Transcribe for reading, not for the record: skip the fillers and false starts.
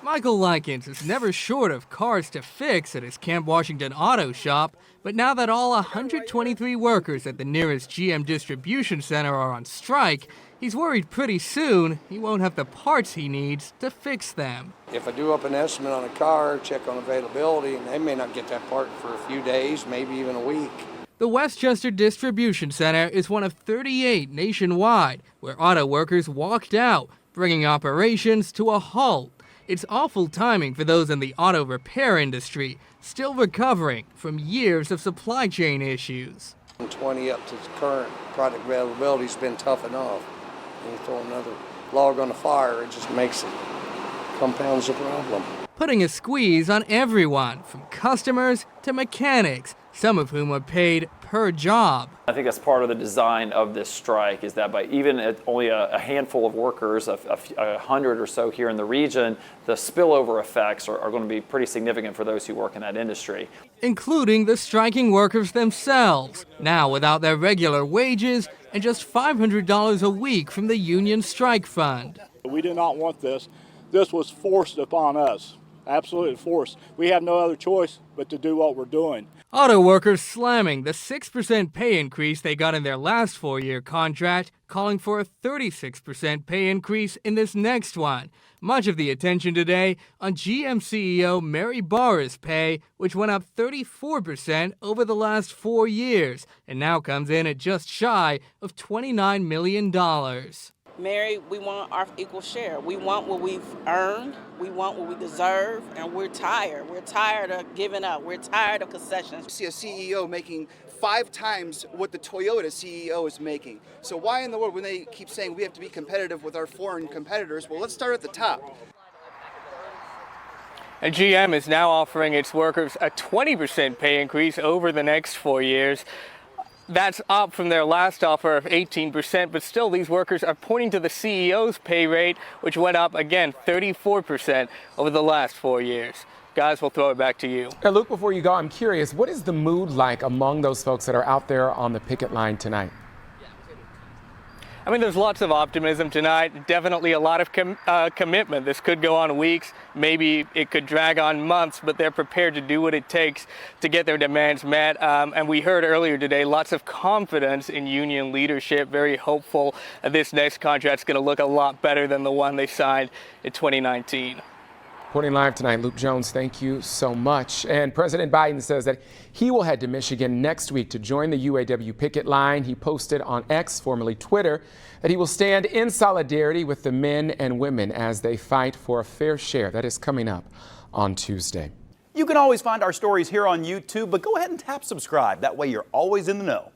Michael Likens is never short of cars to fix at his Camp Washington auto shop, but now that all 123 workers at the nearest GM distribution center are on strike, he's worried pretty soon he won't have the parts he needs to fix them. If I do up an estimate on a car, check on availability, and they may not get that part for a few days, maybe even a week. The Westchester Distribution Center is one of 38 nationwide where auto workers walked out, bringing operations to a halt. It's awful timing for those in the auto repair industry, still recovering from years of supply chain issues. From 20 up to current product availability has been tough enough. And you throw another log on the fire, it just compounds the problem. Putting a squeeze on everyone, from customers to mechanics, some of whom are paid per job. I think that's part of the design of this strike, is that by even at only a handful of workers, 100 or so here in the region, the spillover effects are going to be pretty significant for those who work in that industry. Including the striking workers themselves, now without their regular wages and just $500 a week from the union strike fund. We did not want this. This was forced upon us. Absolutely forced. We have no other choice but to do what we're doing. Auto workers slamming the 6% pay increase they got in their last 4-year contract, calling for a 36% pay increase in this next one. Much of the attention today on GM CEO Mary Barra's pay, which went up 34% over the last 4 years and now comes in at just shy of $29 million. Mary, we want our equal share. We want what we've earned. We want what we deserve, and we're tired. We're tired of giving up. We're tired of concessions. See a CEO making 5 times what the Toyota CEO is making. So why in the world, when they keep saying we have to be competitive with our foreign competitors, well, let's start at the top. And GM is now offering its workers a 20% pay increase over the next 4 years. That's up from their last offer of 18%, but still these workers are pointing to the CEO's pay rate, which went up again 34% over the last 4 years. Guys, we'll throw it back to you. Now, Luke, before you go, I'm curious, what is the mood like among those folks that are out there on the picket line tonight? I mean, there's lots of optimism tonight, definitely a lot of commitment. This could go on weeks, maybe it could drag on months, but they're prepared to do what it takes to get their demands met. And we heard earlier today, lots of confidence in union leadership, very hopeful this next contract's going to look a lot better than the one they signed in 2019. Reporting live tonight, Luke Jones, thank you so much. And President Biden says that he will head to Michigan next week to join the UAW picket line. He posted on X, formerly Twitter, that he will stand in solidarity with the men and women as they fight for a fair share. That is coming up on Tuesday. You can always find our stories here on YouTube, but go ahead and tap subscribe. That way you're always in the know.